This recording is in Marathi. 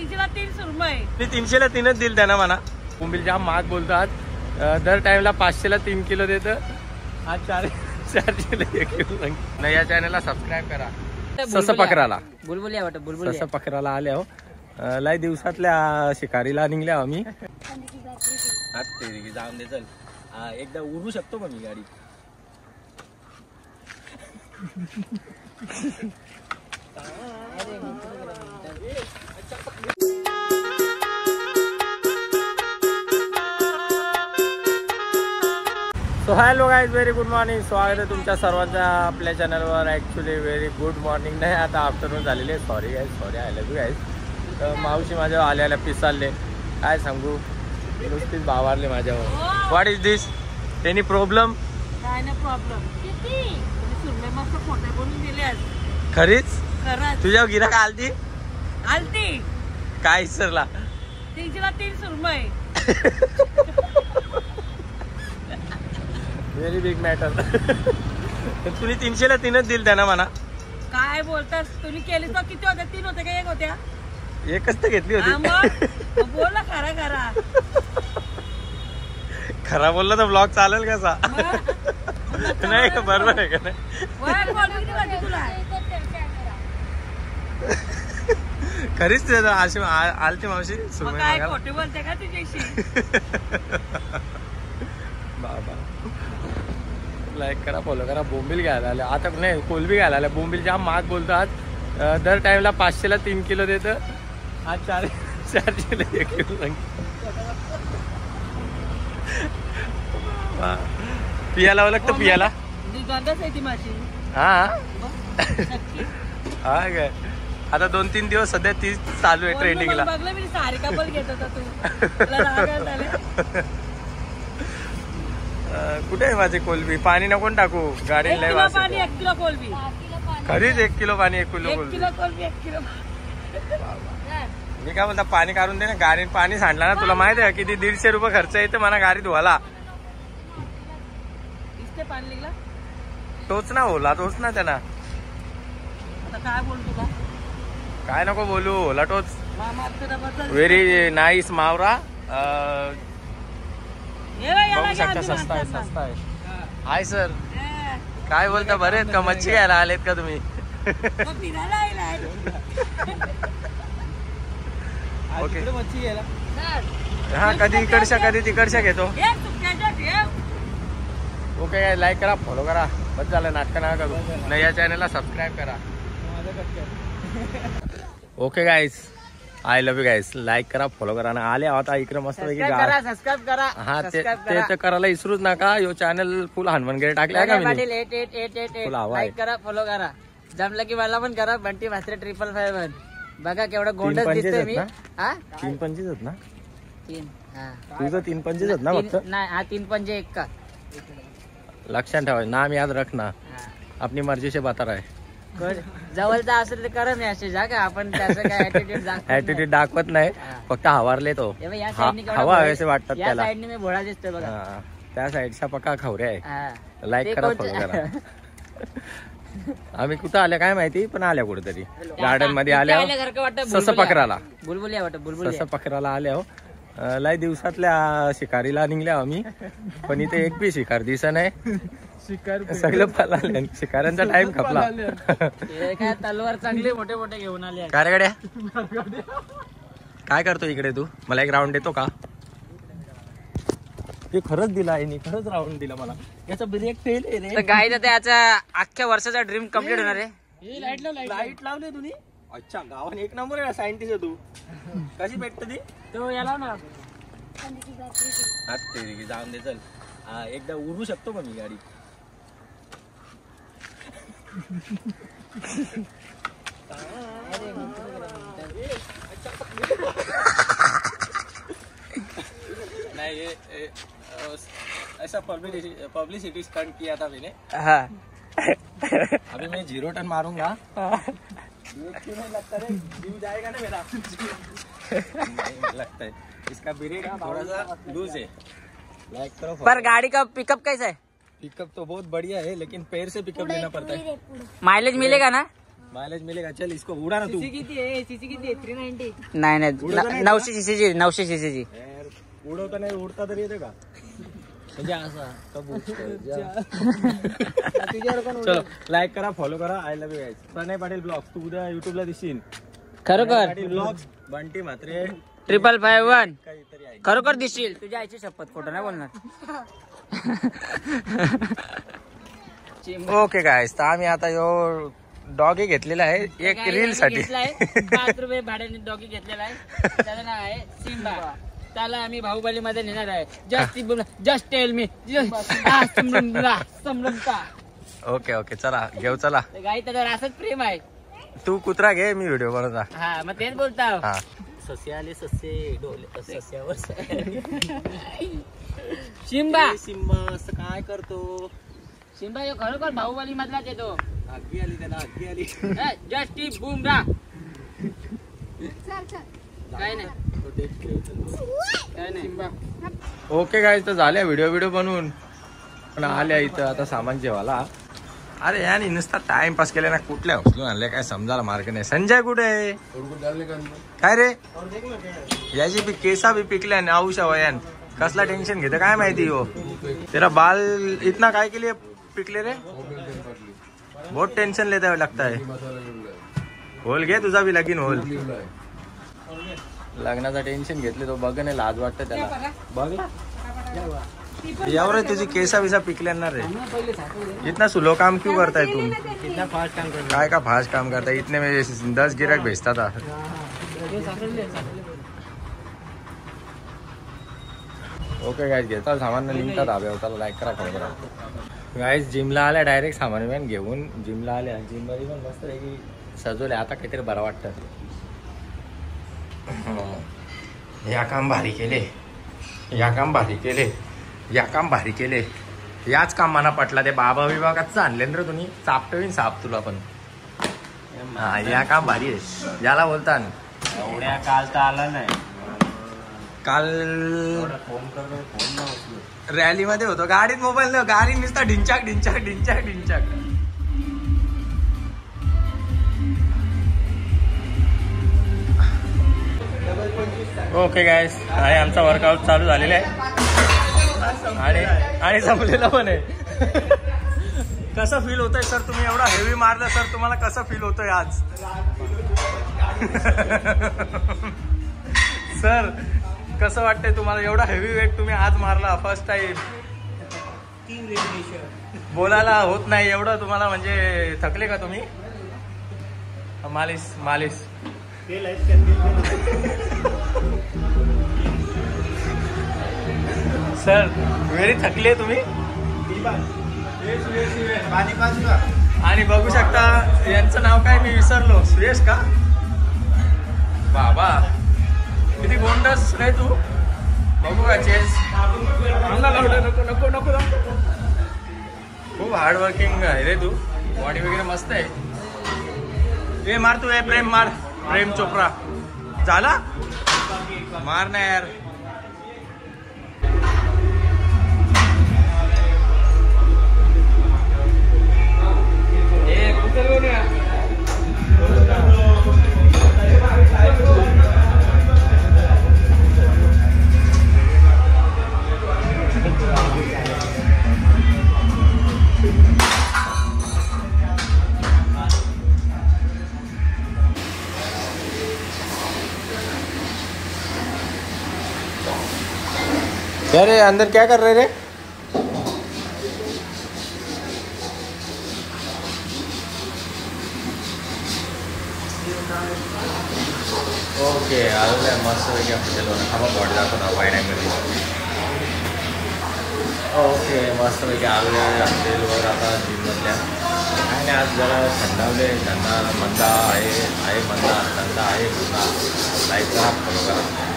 300ला 300 रुपये. मी 300ला 3च दिल त्यांना म्हणा. बोंबील जाम महाग बोलतात. दर टाइमला 500ला 3 किलो देतं. आज 400ला 1 किलो. नाही, या चॅनलला सबस्क्राईब करा. सस पकराला सस पकराला आले हो. लय दिवसातल्या शिकारीला निघल्या आम्ही. जाऊन दे चल. एकदा उडू शकतो का मी गाडी. So hello guys, very good morning. स्वागत आहे तुमच्या सर्वांच्या आपल्या चॅनलवर. ॲक्च्युली व्हेरी गुड मॉर्निंग नाही, आता आफ्टरनून झालेली आहे. Sorry guys, sorry I love you guys. तर मावशी माझ्या आल्या पिसालले, काय सांगू, नुसतीच भावारले माझ्यावर. What is this, any problem? काय नाही प्रॉब्लेम. तुम्ही मस्त फोटो बनवून दिले. खरीच खरंच तुझ्या गिराक आलती काय इसरला. 300ला 300 रुपये. Very big matter. तुम्ही 300ला 3च दिल त्यांना म्हणा. काय बोलतास तुम्ही? केली तर किती होत्या? 3 होत्या का 1 होत्या? एकच तर घेतली होती. बोला खरा खरा. खरा बोलला तर ब्लॉग चालेल कसा? नाही का, बरोबर आहे का नाही? खरीच अशी आलती मावशी. काय खोटे बोलते का तुझ्याशी? बाबा लाईक करा, फॉलो करा. बोंबील घ्यायला आले आता, नाही कोलबी घ्यायला आल्या. बोंबील जाम महाग बोलतात. दर टाइमला 500ला 3 किलो देतं. आज 400ला 1 किलो. पियाला लागतं पियाला. हा हा काय, आता 2-3 दिवस सध्या तीच चालू आहे ट्रेंडिंगला. कुठे आहे माझी कोलबी? पाणी नको टाकू, गाडी लय वास. खरीच 1 किलो पाणी, 1 किलो कोलबी. मी काय बोलता, पाणी काढून दे ना. गाडी पाणी सांडला ना, तुला माहित आहे किती? 150 रुपये खर्च येते मला गाडी धुवायला. तोच ना ओला, तोच ना त्यांना. काय बोलतो का? काय नको बोलू, ओला तोच. व्हेरी नाईस मावरा. बघू शकता, सस्ता आहे, सस्ता आहे. हाय सर, काय बोलता? बरे आहेत का? मच्छी घ्यायला आलेत का तुम्ही? ओके, हा कधी इकडच्या कधी तिकडच्या घेतो. ओके, लाईक करा, फॉलो करा. बस झालं, नाटक नका करू. नाही, या चॅनलला सबस्क्राईब करा. Okay guys, I love you guys. Like करा, फॉलो करा. आले आता इकडे मस्त पैकी. हा, ते तर करायला विसरूच नका. यो चॅनल फुल हनुमानगिरी टाकले का मी? फुल हवा. लाईक करा, फॉलो करा. जमलं की मला पण करा. बंटी भास्त्रे 555. बघा केवढं गोंडच दिसतोय मी. हा 3-5 आहेत ना? 3. तुझं 3-5 आहेत ना फक्त? नाही, हा 3-5 का. लक्षात ठेवायचं नाम याद रखना. अपनी मर्जी से बता रहा है. जवळचा असेल तर करा मेसेज. जा का आपण त्याचं काय ऍटिट्यूड दाखवत नाही, फक्त हवारले तो. हवा हवेसे वाटतात त्याला. या साईडने मी भोळा दिसतोय बघा. त्या साईडच्या पक्का खवरे आहे. लाईक करा, फॉलो करा. आम्ही कुठं आल्या काय माहिती, पण आल्या कुठेतरी गार्डन मध्ये आल्या. सस पकराला सस पकराला आल्या हो. लय दिवसातल्या शिकारीला निघल्या आम्ही, पण इथे एक बी शिकार दिसत नाही. सगळं पळाले. शिकाऱ्यांचा टाइम खपला. काय तलवार चांगले मोठे मोठे घेऊन आले. काय रे गड्या, काय करतो इकडे तू? मला एक राऊंड देतो का? ते खरंच दिला आहे, खरंच राऊंड दिला मला. याचा ब्रेक फेल आहे रे. गाईज आता याचा अख्ख्या वर्षाचा ड्रीम कम्प्लीट होणार आहे. लाईट लावले तुम्ही? अच्छा, गावाने 1 नंबर आहे सायंटिस्ट आहे तू. कशी भेटत ती? तो याला ना जाऊन दे चल. एकदा उडू शकतो का मी गाडी? नहीं, ऐसा पब्लिसिटी स्टंट किया था मैंने. हाँ. अभी मैं 0 टन मारूंगा. नहीं लगता है जीव जाएगा ना मेरा. नहीं लगता है. इसका ब्रेक थोड़ा सा लूज है. लाइक करो. पर गाड़ी का पिकअप कैसा है? पिकअप तो बहुत बढ़िया है, लेकिन पैर से पिकअप लेना पड़ता है. माइलेज मिलेगा ना? माइलेज मिलेगा. चल इसको उडा ना तू. किती आहे? सीसी किती आहे? 390. नाही 900 सीसीची 900 सीसीची. उडवता नाही उडता तरी येते का म्हणजे असा. चलो लाईक करा फॉलो करा. I love you guys. Pranay Patil blogs. तू उद्या युट्यूबला दिसशील. खरोखर पाटील ब्लॉग्स बंटी म्हात्रे 5551 काहीतरी आहे. खरोखर दिसशील. तुझ्या आईची शपथ खोटं नाही बोलणार. ओके गाईज तर आम्ही आता यो डॉगी घेतलेला आहे एक रील साठी. 5 रुपये भाड्याने डॉगी घेतलेला आहे. त्याचं नाव आहे सिम्बा. त्याला आम्ही बाहुबली मध्ये नेणार आहे. Just tell me समृद्धा. Okay okay चला घेऊ. चला गाई त्याच्यावर असंच प्रेम आहे. तू कुत्रा घे मी व्हिडिओ बनवता. हा मग तेच बोलता. हा ससे आले ससे डोले सस्यावर सिम्बा. सिम्बा असं काय करतो. सिम्बा यो खरोखर बाहुबली मधलाच येतो. आगी आली त्याला आगी आली. जस्ट बुमरा. काय नाही काय नाही. ओके गाईज तर झाल्या व्हिडिओ बनवून पण आल्या इथं आता सामान जेवायला. अरे यानी नुसता टाइमपास केला ना. कुठल्या उचलून आणले काय समजायला मार्ग नाही. संजय कुठे आहे काय रे. याची बी केसा बी पिकल्या आणि औषा वयान कसला टेन्शन घेते काय माहिती. हो तेरा बाल इतना काय के लिए पिकले रे. बहुत टेन्शन लेता लगता है. होल घे तुझा बी लगीन होल. लग्नाचा टेन्शन घेतले तो बघ नाही लाज वाटतं त्याला. बघ यावर तुझी केसा बिसा पिकल्याना रे. इतना स्लो काम क्यों करता है तुम. इतना फास्ट काम करता काय का फास्ट काम करता है. इतने में 10 गिराक भेजता था. ओके गाईज घेता सामान लिंकता धाब्या होता. लाईक करा फॉलो करा. गाईज जिमला आल्या डायरेक्ट सामान बिमान घेऊन जिमला आल्या. जिम मध्ये पण मस्त आहे की सजवले. आता काहीतरी बरं वाटतं. या काम भारी केले. या काम भारी केले. या काम भारी केले. याच काम मना पटला. ते बाबा विभागात आणले रे तुम्ही. चापटवीन साप तुला पण. हा या काम भारी आहे. याला बोलता एवढ्या काल तर आला नाही. काल रॅली मध्ये होतो. गाडीत मोबाईल नाही. गाडी नुसता ढिंचाक ढिंचाक ढिंचाक ढिंचाक. ओके गाईस आणि आमचा वर्कआउट चालू झालेला आहे आणि संपलेला पण आहे. कसं फील होतंय सर तुम्ही एवढा हेवी मारलं सर. तुम्हाला कसं फील होतंय आज सर. कसं वाटतंय तुम्हाला एवढा हेवी वेट तुम्ही आज मारला फर्स्ट टाइम. बोलायला होत नाही एवढं तुम्हाला. म्हणजे थकले का तुम्ही. मालिश मालिश सर व्हेरी थकले तुम्ही. आणि बघू शकता यांचं नाव काय मी विसरलो. सुयश का बाबा किती गोंडस रे तू. बघू का चेस. नको नको नको. खूप हार्ड वर्किंग आहे रे तू. बॉडी वगैरे मस्त आहे. ये मार तू. प्रेम मार. प्रेम चोप्रा झाला मार ना यार. अरे अंदर क्या कर रहे रे. ओके आलेलं मस्त पैकी हॉटेल वर. हा बॉडी दाखव ना वाईड अँगल. ओके मस्त पैकी आलेलं हॉटेलवर आता जिममधल्या. आणि आज जरा थंडावले. धंदा मंदा आहे मंदा धंदा आहे मंदा. लाईक करा फॉलो करा.